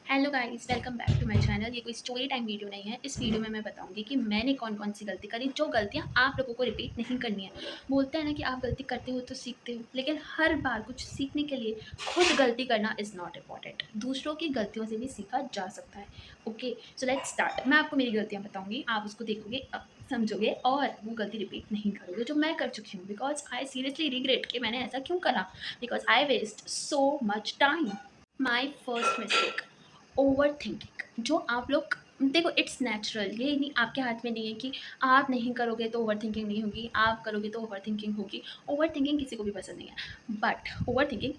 Hello guys, welcome back to my channel. ये कोई story time video नहीं है। इस वीडियो में मैं बताऊंगी कि मैंने कौन कौन सी गलती करी, जो गलतियां आप लोगों को रिपीट नहीं करनी है। बोलते हैं ना कि आप गलती करते हो तो सीखते हो, लेकिन हर बार कुछ सीखने के लिए खुद गलती करना इज़ नॉट इम्पॉर्टेंट। दूसरों की गलतियों से भी सीखा जा सकता है। Okay, so let's start. मैं आपको मेरी गलतियाँ बताऊँगी, आप उसको देखोगे, समझोगे और वो गलती रिपीट नहीं करोगे जो मैं कर चुकी हूँ। बिकॉज आई सीरियसली रिग्रेट कि मैंने ऐसा क्यों करा, because I waste so much time. My first mistake, overthinking. जो आप लोग देखो, इट्स नेचुरल, ये नहीं, आपके हाथ में नहीं है कि आप नहीं करोगे तो ओवर थिंकिंग नहीं होगी, आप करोगे तो ओवर थिंकिंग होगी। ओवर थिंकिंग किसी को भी पसंद नहीं है, but over thinking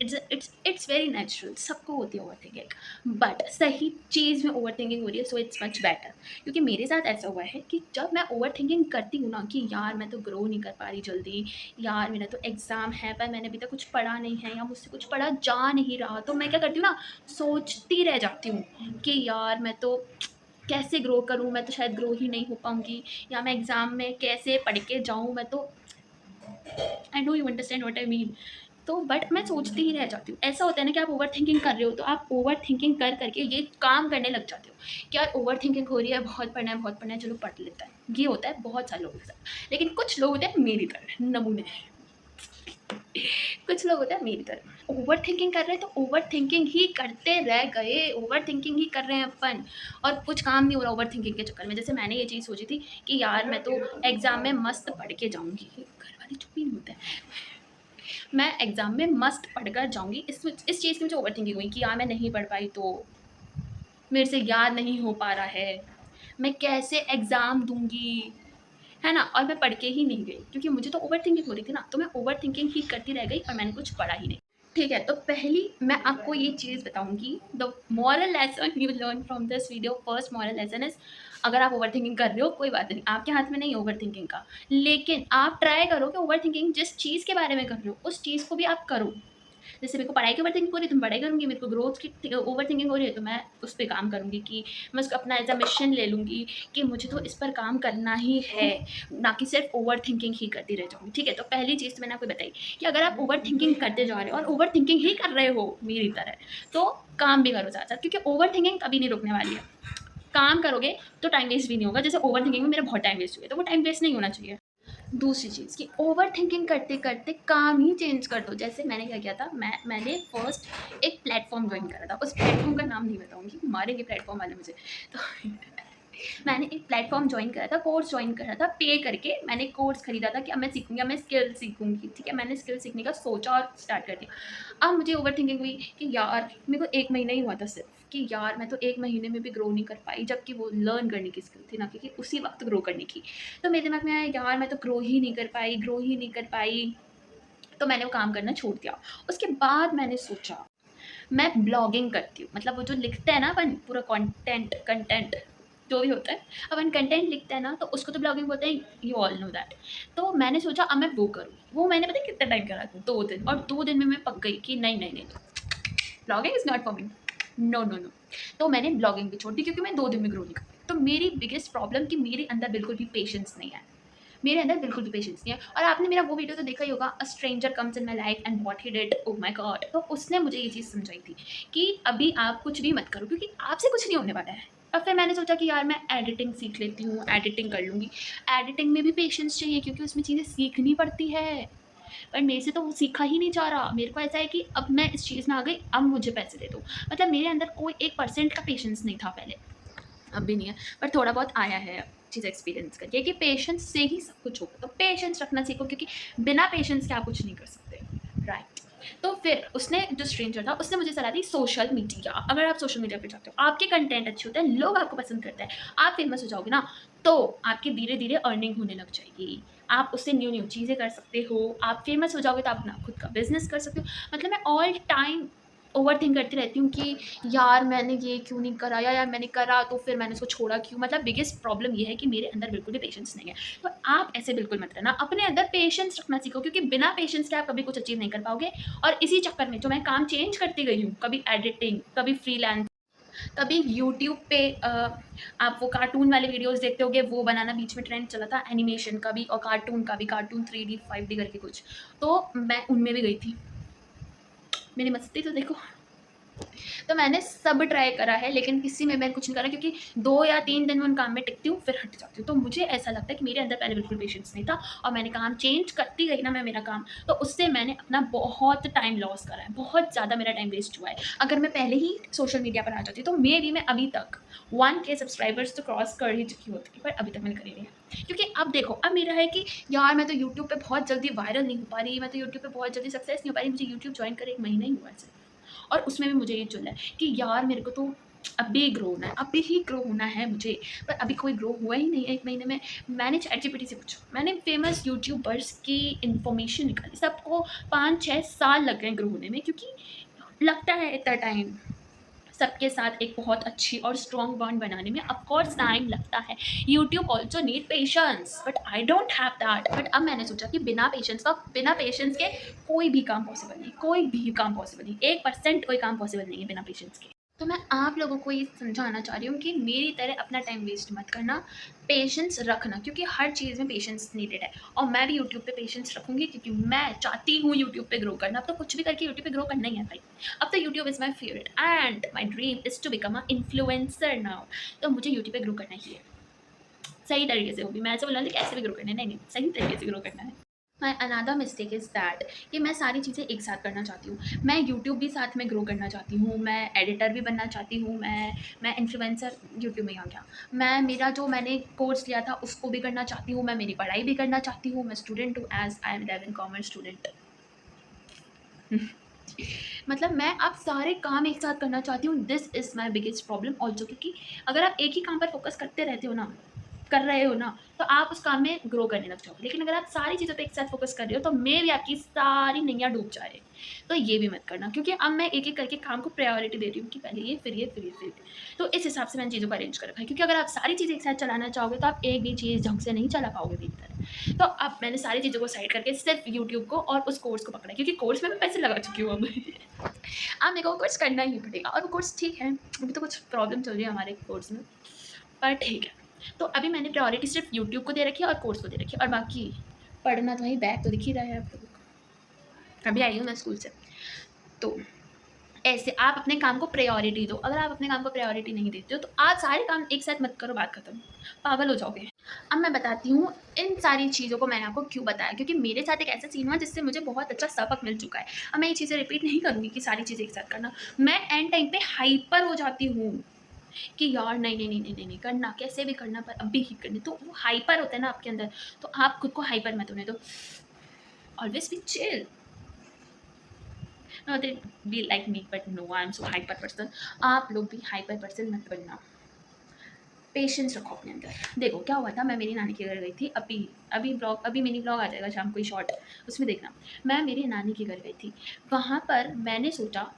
it's very natural, सबको होती है ओवर थिंकिंग। बट सही चीज़ में ओवर थिंकिंग हो रही है, सो इट्स मच बेटर। क्योंकि मेरे साथ ऐसा हुआ है कि जब मैं ओवर थिंकिंग करती हूँ ना कि यार मैं तो ग्रो नहीं कर पा रही जल्दी, यार मेरा तो एग्ज़ाम है पर मैंने अभी तक कुछ पढ़ा नहीं है या मुझसे कुछ पढ़ा जा नहीं रहा, तो मैं क्या करती हूँ ना, सोचती रह जाती हूँ कि यार मैं तो कैसे ग्रो करूँ, मैं तो शायद ग्रो ही नहीं हो पाऊँगी, या मैं एग्ज़ाम में कैसे पढ़ के जाऊँ, मैं तो I know you understand what I mean. तो बट मैं सोचती ही रह जाती हूँ। ऐसा होता है ना कि आप ओवर थिंकिंग कर रहे हो, तो आप ओवर थिंकिंग कर करके ये काम करने लग जाते हो कि यार ओवर थिंकिंग हो रही है, बहुत पढ़ना है, चलो पढ़ लेता है। ये होता है बहुत सारे लोगों के साथ। लेकिन कुछ लोग होते हैं मेरी तरह नमूने, कुछ लोग होते हैं मेरी तरह ओवर थिंकिंग कर रहे हैं तो ओवर थिंकिंग ही करते रह गए, ओवर थिंकिंग ही कर रहे हैं अपन, और कुछ काम नहीं हो रहा ओवर थिंकिंग के चक्कर में। जैसे मैंने ये चीज़ सोची थी कि यार मैं तो एग्ज़ाम में मस्त पढ़ के जाऊँगी, घर वाले चुप ही नहीं होते हैं। मैं एग्ज़ाम में मस्त पढ़कर जाऊँगी, इस चीज़ की मुझे ओवर थिंकिंग हुई कि यार मैं नहीं पढ़ पाई तो मेरे से याद नहीं हो पा रहा है, मैं कैसे एग्ज़ाम दूँगी, है ना? और मैं पढ़ के ही नहीं गई क्योंकि मुझे तो ओवर थिंकिंग हो रही थी ना, तो मैं ओवर थिंकिंग ही करती रह गई और मैंने कुछ पढ़ा ही नहीं। ठीक है, तो पहली मैं आपको ये चीज़ बताऊँगी, the moral lesson you learn from this video, first moral lesson is, अगर आप ओवर थिंकिंग कर रहे हो कोई बात नहीं, आपके हाथ में नहीं है ओवर थिंकिंग का, लेकिन आप ट्राई करो कि ओवर थिंकिंग जिस चीज़ के बारे में कर रहे हो, उस चीज़ को भी आप करो। जैसे मेरे को पढ़ाई की ओवर थिंकिंग हो रही है तो मैं पढ़ाई करूँगी, मेरे को ग्रोथ की ओवर थिंकिंग हो रही है तो मैं उस पे काम करूँगी कि मैं उसको अपना एज़ अ मिशन ले लूँगी कि मुझे तो इस पर काम करना ही है, ना कि सिर्फ ओवर थिंकिंग ही करती रह जाऊँगी। ठीक है, तो पहली चीज़ तो मैंने आपको बताई कि अगर आप ओवर थिंकिंग करते जा रहे हो और ओवर थिंकिंग ही कर रहे हो मेरी तरह, तो काम भी करो साथ-साथ, क्योंकि ओवर थिंकिंग कभी नहीं रुकने वाली है। काम करोगे तो टाइम वेस्ट भी नहीं होगा। जैसे ओवर थिंकिंग में मेरा बहुत टाइम वेस्ट हुआ है, तो वो टाइम वेस्ट नहीं होना चाहिए। दूसरी चीज़ कि ओवर थिंकिंग करते-करते काम ही चेंज कर दो। जैसे मैंने क्या किया था, मैंने फर्स्ट एक प्लेटफ़ॉर्म जॉइन करा था। उस प्लेटफ़ॉर्म का नाम नहीं बताऊँगी, मारेंगे प्लेटफ़ॉर्म वाले मुझे। तो मैंने एक प्लेटफ़ॉर्म जॉइन करा था, कोर्स जॉइन करा था, पे करके मैंने कोर्स खरीदा था कि अब मैं सीखूँगी, अब मैं स्किल सीखूँगी, ठीक है? मैंने स्किल सीखने का सोचा और स्टार्ट कर दिया। अब मुझे ओवरथिंकिंग हुई कि यार मेरे को 1 महीना ही हुआ था सिर्फ, कि यार मैं तो 1 महीने में भी ग्रो नहीं कर पाई, जबकि वो लर्न करने की स्किल थी, ना कि उसी वक़्त ग्रो करने की। तो मेरे दिमाग में आया यार मैं तो ग्रो ही नहीं कर पाई, तो मैंने वो काम करना छोड़ दिया। उसके बाद मैंने सोचा मैं ब्लॉगिंग करती हूँ, मतलब वो जो लिखते हैं ना अपन पूरा कंटेंट जो भी होता है, अपन कंटेंट लिखते हैं ना, तो उसको तो ब्लॉगिंग बोलते हैं, यू ऑल नो दैट। तो मैंने सोचा अब मैं वो करूँ, वो मैंने पता है कितना टाइम करा, 2 दिन, और 2 दिन में मैं पक गई कि नहीं, blogging is not for me, no. तो मैंने ब्लॉगिंग भी छोड़ दी क्योंकि मैं 2 दिन में ग्रो नहीं कर पाई। तो मेरी बिगेस्ट प्रॉब्लम कि मेरे अंदर बिल्कुल भी पेशेंस नहीं है, मेरे अंदर बिल्कुल भी पेशेंस नहीं है। और आपने मेरा वो वीडियो तो देखा ही होगा, a stranger comes in my life and what he did, oh my God. तो उसने मुझे ये चीज़ समझाई थी कि अभी आप कुछ भी मत करो क्योंकि आपसे कुछ नहीं होने वाला है। और फिर मैंने सोचा कि यार मैं एडिटिंग सीख लेती हूँ, एडिटिंग कर लूँगी। एडिटिंग में भी पेशेंस चाहिए क्योंकि उसमें चीज़ें सीखनी पड़ती है, पर मेरे से तो वो सीखा ही नहीं जा रहा। मेरे को ऐसा है कि अब मैं इस चीज़ में आ गई, अब मुझे पैसे दे दो। मतलब मेरे अंदर कोई 1% का पेशेंस नहीं था पहले, अब भी नहीं है, पर थोड़ा बहुत आया है चीज़ एक्सपीरियंस करके कि पेशेंस से ही सब कुछ होगा। तो पेशेंस रखना सीखो क्योंकि बिना पेशेंस के आप कुछ नहीं कर सकते, राइट। तो फिर उसने, जो स्ट्रेंजर था, उसने मुझे सलाह दी सोशल मीडिया। अगर आप सोशल मीडिया पे जाते हो, आपके कंटेंट अच्छे होते हैं, लोग आपको पसंद करते हैं, आप फेमस हो जाओगे ना, तो आपकी धीरे धीरे अर्निंग होने लग जाएगी। आप उससे न्यू न्यू चीज़ें कर सकते हो, आप फेमस हो जाओगे तो आप अपना खुद का बिजनेस कर सकते हो। मतलब मैं ऑल टाइम ओवर थिंक करती रहती हूँ कि यार मैंने ये क्यों नहीं करा, या यार मैंने करा तो फिर मैंने उसको छोड़ा क्यों। मतलब बिगेस्ट प्रॉब्लम ये है कि मेरे अंदर बिल्कुल भी पेशेंस नहीं है। तो आप ऐसे बिल्कुल मत रहना, अपने अंदर पेशेंस रखना सीखो क्योंकि बिना पेशेंस के आप कभी कुछ अचीव नहीं कर पाओगे। और इसी चक्कर में जो मैं काम चेंज करती गई हूँ, कभी एडिटिंग, कभी फ्रीलांस, कभी यूट्यूब पे आप वो कार्टून वाले वीडियोस देखते होगे, वो बनाना बीच में ट्रेंड चला था, एनिमेशन का भी और कार्टून का भी, कार्टून 3D 5D करके कुछ, तो मैं उनमें भी गई थी। मेरी मस्ती तो देखो। तो मैंने सब ट्राई करा है, लेकिन किसी में मैं कुछ नहीं करा, क्योंकि 2 या 3 दिन मैं उन काम में टिकती हूँ, फिर हट जाती हूँ। तो मुझे ऐसा लगता है कि मेरे अंदर पहले बिल्कुल पेशेंस नहीं था, और मैंने काम चेंज करती गई ना मैं मेरा काम, तो उससे मैंने अपना बहुत टाइम लॉस करा है, बहुत ज़्यादा मेरा टाइम वेस्ट हुआ है। अगर मैं पहले ही सोशल मीडिया पर आ जाती तो मे बी मैं अभी तक 1K सब्सक्राइबर्स तो क्रॉस कर ही चुकी होती, पर अभी तक मैंने करी नहीं है। क्योंकि अब देखो, अब मेरा है कि यार मैं तो यूट्यूब पे बहुत जल्दी वायरल नहीं हो पा रही, मैं तो यूट्यूब पे बहुत जल्दी सक्सेस नहीं हो पा रही। मुझे यूट्यूब ज्वाइन करे 1 महीना ही हुआ है सिर्फ, और उसमें भी मुझे ये चुन है कि यार मेरे को तो अभी ग्रो होना है, अभी ही ग्रो होना है मुझे, पर अभी कोई ग्रो हुआ ही नहीं है 1 महीने में। मैंने ChatGPT से पूछा, मैंने फेमस यूट्यूबर्स की इन्फॉर्मेशन निकाली, सबको 5-6 साल लग गए ग्रो होने में, क्योंकि लगता है इतना टाइम सबके साथ एक बहुत अच्छी और स्ट्रॉन्ग बॉन्ड बनाने में। ऑफ कोर्स टाइम लगता है, YouTube also need patience, but I don't have that. But अब मैंने सोचा कि बिना पेशेंस के कोई भी काम पॉसिबल नहीं, कोई भी काम पॉसिबल नहीं, 1% कोई काम पॉसिबल नहीं है बिना पेशेंस के। तो मैं आप लोगों को ये समझाना चाह रही हूँ कि मेरी तरह अपना टाइम वेस्ट मत करना, पेशेंस रखना, क्योंकि हर चीज़ में पेशेंस नीडेड है। और मैं भी यूट्यूब पे पेशेंस रखूँगी, क्योंकि मैं चाहती हूँ यूट्यूब पे ग्रो करना। अब तो कुछ भी करके यूट्यूब पे ग्रो करना ही है भाई। अब तो YouTube is my favourite and my dream is to become a influencer now. तो मुझे यूट्यूब पे ग्रो करना ही है, सही तरीके से। वो भी मैं ऐसे बोला कि ऐसे भी ग्रो करना है, नहीं नहीं, सही तरीके से ग्रो करना है। My another mistake is that कि मैं सारी चीज़ें एक साथ करना चाहती हूँ। मैं यूट्यूब भी साथ में ग्रो करना चाहती हूँ, मैं एडिटर भी बनना चाहती हूँ, मैं इन्फ्लुएंसर यूट्यूब में ही आ गया। मैं मेरा जो मैंने कोर्स लिया था उसको भी करना चाहती हूँ, मैं मेरी पढ़ाई भी करना चाहती हूँ, मैं स्टूडेंट हूँ as I am 11 commerce student. मतलब मैं अब सारे काम एक साथ करना चाहती हूँ। This is my biggest problem also, क्योंकि अगर आप एक ही काम पर फोकस करते रहते हो ना, कर रहे हो ना, तो आप उस काम में ग्रो करने लग जाओगे। लेकिन अगर आप सारी चीज़ों पे एक साथ फोकस कर रहे हो, तो मे भी आपकी सारी नैया डूब जाए। तो ये भी मत करना, क्योंकि अब मैं एक एक करके काम को प्रायोरिटी दे रही हूँ कि पहले ये, फिर ये, फिर ये, फिर ये। तो इस हिसाब से मैंने चीज़ों को अरेंज कर रखा है, क्योंकि अगर आप सारी चीज़ें एक साथ चलाना चाहोगे, तो आप एक भी चीज़ ढंग से नहीं चला पाओगे मेरी तरह। तो अब मैंने सारी चीज़ों को साइड करके सिर्फ यूट्यूब को और उस कोर्स को पकड़ा है, क्योंकि कोर्स में मैं पैसे लगा चुकी हूँ अब। अब मेरे को वो कोर्स करना ही पड़ेगा, और वो कोर्स ठीक है, अभी तो कुछ प्रॉब्लम चल रही है हमारे कोर्स में, पर ठीक है। तो अभी मैंने प्रायोरिटी सिर्फ यूट्यूब को दे रखी है और कोर्स को दे रखी है, और बाकी पढ़ना तो वही बैग तो दिख ही रहा है आप लोगों को। अभी आई हूँ मैं स्कूल से। तो ऐसे आप अपने काम को प्रायोरिटी दो। अगर आप अपने काम को प्रायोरिटी नहीं देते हो, तो आज सारे काम एक साथ मत करो, बात खत्म, पागल हो जाओगे। अब मैं बताती हूँ इन सारी चीज़ों को मैंने आपको क्यों बताया, क्योंकि मेरे साथ एक ऐसा सीन हुआ जिससे मुझे बहुत अच्छा सबक मिल चुका है। अब मैं ये चीज़ें रिपीट नहीं करूँगी कि सारी चीज़ें एक साथ करना। मैं एंड टाइम पे हाइपर हो जाती हूँ कि यार नहीं नहीं नहीं नहीं नहीं नहीं करना, कैसे भी करना, पर अभी ही करनी। तो वो हाइपर होता है ना आपके अंदर, तो आप खुद को हाइपर मत होने दो। Always be chill. No they be like me, but no I am so hyper person. आप लोग भी हाइपर पर्सन मत बनना, पेशेंस रखो अपने अंदर। देखो क्या हुआ था, मैं मेरी नानी के घर गई थी, अभी अभी मिनी ब्लॉग आ जाएगा शाम को ही शॉर्ट, उसमें देखना। मैं मेरी नानी के घर गई थी, वहाँ पर मैंने सोचा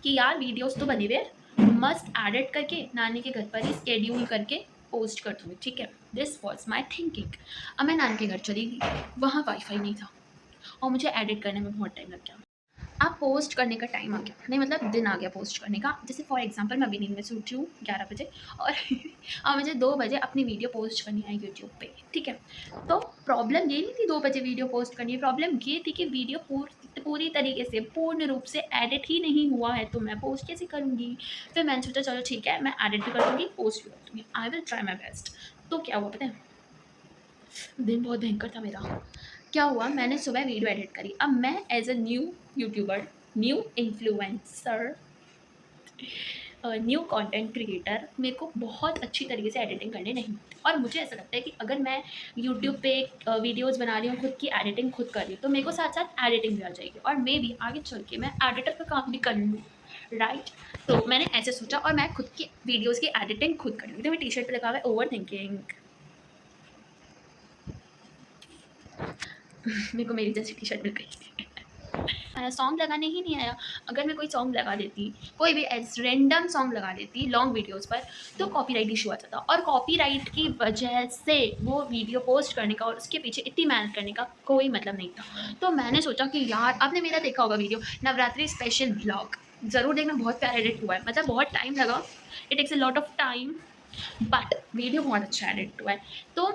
कि यार वीडियोस तो बने हुए, मस्त एडिट करके नानी के घर पर ही स्केड्यूल करके पोस्ट कर दूँगी, ठीक है। This was my thinking. अब मैं नानी के घर चली गई, वहाँ वाईफाई नहीं था, और मुझे एडिट करने में बहुत टाइम लग गया। अब पोस्ट करने का टाइम आ गया, नहीं मतलब दिन आ गया पोस्ट करने का। जैसे फॉर एग्जांपल मैं अभी नींद में से उठी हूँ 11 बजे, और और मुझे 2 बजे अपनी वीडियो पोस्ट करनी है यूट्यूब पे, ठीक है। तो प्रॉब्लम ये नहीं थी 2 बजे वीडियो पोस्ट करनी है, प्रॉब्लम ये थी कि वीडियो पूरी तरीके से पूर्ण रूप से एडिट ही नहीं हुआ है, तो मैं पोस्ट कैसे करूँगी। फिर मैंने सोचा चलो ठीक है, मैं एडिट भी कर दूँगी, पोस्ट भी कर दूँगी, I will try my best. तो क्या हुआ पता है, दिन बहुत भयंकर था मेरा। क्या हुआ, मैंने सुबह वीडियो एडिट करी। अब मैं as a new YouTuber, new influencer, new content creator, मेरे को बहुत अच्छी तरीके से एडिटिंग करने नहीं आती। और मुझे ऐसा लगता है कि अगर मैं यूट्यूब पे वीडियोस बना रही हूँ, खुद की एडिटिंग खुद कर रही हूँ, तो मेरे को साथ साथ एडिटिंग भी आ जाएगी, और मे भी आगे चल के मैं एडिटर का काम भी कर लूँ, राइट। तो मैंने ऐसे सोचा, और मैं खुद की वीडियोज़ की एडिटिंग खुद करूँगी। तो मैं टी शर्ट पर लगा हुआ है ओवर थिंकिंग। मेरे को मेरी जैसी टी शर्ट मिल गई। सॉन्ग लगाने ही नहीं आया। अगर मैं कोई सॉन्ग लगा देती, कोई भी एज रैंडम सॉन्ग लगा देती लॉन्ग वीडियोस पर, तो कॉपीराइट इशू आ जाता, और कॉपीराइट की वजह से वो वीडियो पोस्ट करने का और उसके पीछे इतनी मेहनत करने का कोई मतलब नहीं था। तो मैंने सोचा कि यार, आपने मेरा देखा होगा वीडियो नवरात्रि स्पेशल ब्लॉग, ज़रूर देखना, बहुत प्यारा एडिट हुआ है, मतलब बहुत टाइम लगा, it takes a lot of time, but video बहुत अच्छा एडिट हुआ है। तो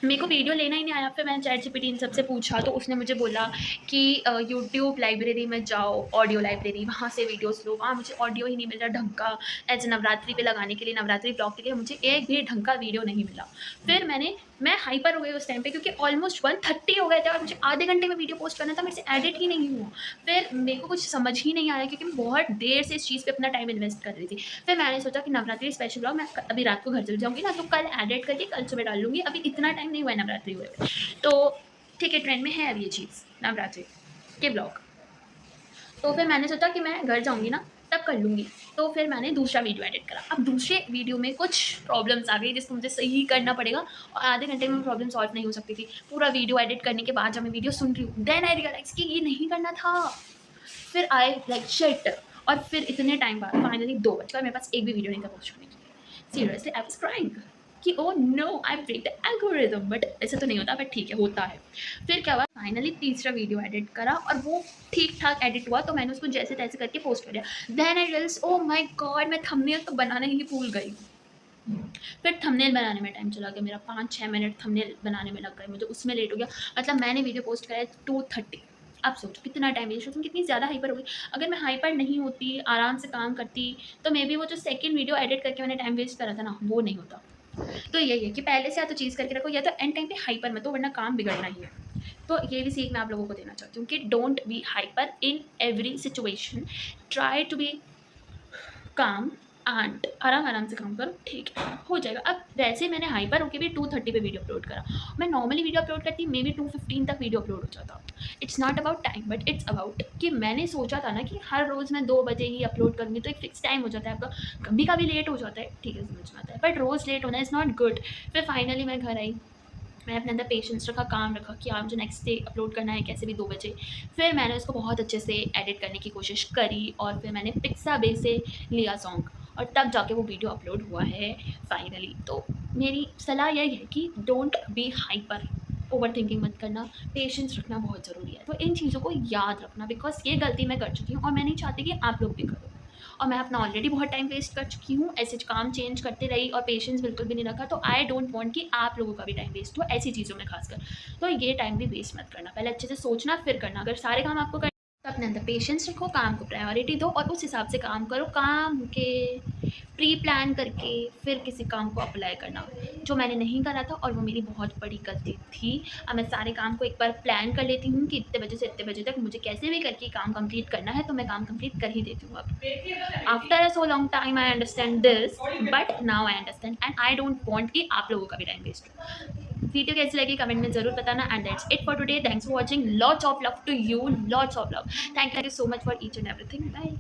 मेरे को वीडियो लेना ही नहीं आया। फिर मैंने चैटजीपीटी इन सबसे पूछा तो उसने मुझे बोला कि यूट्यूब लाइब्रेरी में जाओ, ऑडियो लाइब्रेरी, वहाँ से वीडियोस लो। वहाँ मुझे ऑडियो ही नहीं मिल रहा ढंग का। एज नवरात्रि पे लगाने के लिए, नवरात्रि ब्लॉग के लिए मुझे एक भी ढंग का वीडियो नहीं मिला। फिर मैं हाइपर हो गई उस टाइम पे, क्योंकि ऑलमोस्ट 1:30 हो गए थे और मुझे आधे घंटे में वीडियो पोस्ट करना था, मेरे से एडिट ही नहीं हुआ। फिर मेरे को कुछ समझ ही नहीं आया, क्योंकि मैं बहुत देर से इस चीज़ पे अपना टाइम इन्वेस्ट कर रही थी। फिर मैंने सोचा कि नवरात्रि स्पेशल ब्लॉग मैं अभी रात को घर चली जाऊँगी ना, तो कल एडिट करके कल सुबह डाल लूँगी। अभी इतना टाइम नहीं हुआ है नवरात्रि हुए हुए। तो ठीक है, ट्रेंड में है अब ये चीज़ नवरात्रि के ब्लॉग। तो फिर मैंने सोचा कि मैं घर जाऊँगी ना तब कर लूँगी। तो फिर मैंने दूसरा वीडियो एडिट करा। अब दूसरे वीडियो में कुछ प्रॉब्लम्स आ गई जिसको मुझे सही करना पड़ेगा, और आधे घंटे में प्रॉब्लम सॉल्व नहीं हो सकती थी। पूरा वीडियो एडिट करने के बाद जब मैं वीडियो सुन रही हूँ, देन आई रियलाइज कि ये नहीं करना था। फिर आई लाइक शिट। और फिर इतने टाइम बाद फाइनली 2 बज गए, मेरे पास एक भी वीडियो नहीं था पोस्ट करने के लिए। सीरियसली आई वाज क्राइंग कि oh no, I break the algorithm. But ऐसे तो नहीं होता, बट ठीक है, होता है। फिर क्या हुआ, फाइनली तीसरा वीडियो एडिट करा और वो ठीक ठाक एडिट हुआ, तो मैंने उसको जैसे तैसे करके पोस्ट कर दिया। Then I realise oh my god, मैं थंबनेल तो बनाने ही भूल गई। फिर थंबनेल बनाने में टाइम चला गया मेरा, 5-6 मिनट थंबनेल बनाने में लग गए मुझे, उसमें लेट हो गया। मतलब मैंने वीडियो पोस्ट करा 2:30। आप सोचो कितना टाइम वेस्ट, तुम कितनी ज़्यादा हाइपर हो गई। अगर मैं हाइपर नहीं होती, आराम से काम करती, तो मे बी वो जो सेकंड वीडियो एडिट करके मैंने टाइम वेस्ट करा था ना, वो नहीं होता। तो यही है कि पहले से या तो चीज़ करके रखो, या तो एंड टाइम पे हाइपर मत हो, वरना काम बिगड़ना ही है। तो ये भी सीख मैं आप लोगों को देना चाहती हूँ कि don't be hyper in every situation. Try to be calm and आराम आराम से काम करो, ठीक है, हो जाएगा। अब वैसे मैंने हाइपर होकर भी 2:30 पे वीडियो अपलोड करा। मैं नॉर्मली वीडियो अपलोड करती मे बी 2:15 तक वीडियो अपलोड हो जाता। It's not about time, but it's about कि मैंने सोचा था ना कि हर रोज़ मैं 2 बजे ही अपलोड करूँगी, तो एक फिक्स टाइम हो जाता है आपका। कभी कभी लेट हो जाता है, ठीक है, समझ में आता है, बट रोज़ लेट होना इज़ नॉट गुड। फिर फाइनली मैं घर आई, मैंने अपने अंदर पेशेंस रखा, काम रखा कि मुझे नेक्स्ट डे अपलोड करना है कैसे भी 2 बजे। फिर मैंने उसको बहुत अच्छे से एडिट करने की कोशिश करी, और फिर मैंने पिक्साबे से लिया सॉन्ग, और तब जाके वो वीडियो अपलोड हुआ है फाइनली। तो मेरी सलाह यही है कि don't be hyper, over thinking मत करना, पेशेंस रखना बहुत ज़रूरी है। तो इन चीज़ों को याद रखना, बिकॉज ये गलती मैं कर चुकी हूँ और मैं नहीं चाहती कि आप लोग भी करो। और मैं अपना ऑलरेडी बहुत टाइम वेस्ट कर चुकी हूँ, ऐसे काम चेंज करते रही और पेशेंस बिल्कुल भी नहीं रखा। तो आई डोंट वांट कि आप लोगों का भी टाइम वेस्ट हो ऐसी चीज़ों में खासकर। तो ये टाइम भी वेस्ट मत करना, पहले अच्छे से सोचना फिर करना। अगर सारे काम आपको करना तो अपने अंदर पेशेंस रखो, काम को प्रायोरिटी दो और उस हिसाब से काम करो। काम के प्री प्लान करके फिर किसी काम को अप्लाई करना, जो मैंने नहीं करा था और वो मेरी बहुत बड़ी गलती थी। अब मैं सारे काम को एक बार प्लान कर लेती हूँ कि इतने बजे से इतने बजे तक मुझे कैसे भी करके काम कंप्लीट करना है, तो मैं काम कंप्लीट कर ही देती हूँ। अब after a so long time I understand this, but now I understand and I don't want कि आप लोगों का भी टाइम वेस्ट हो। वीडियो कैसी लगी कमेंट में जरूर बताना। And that's it for today, thanks for watching, lots of love to you, lots of love, thank you so much for each and everything, bye.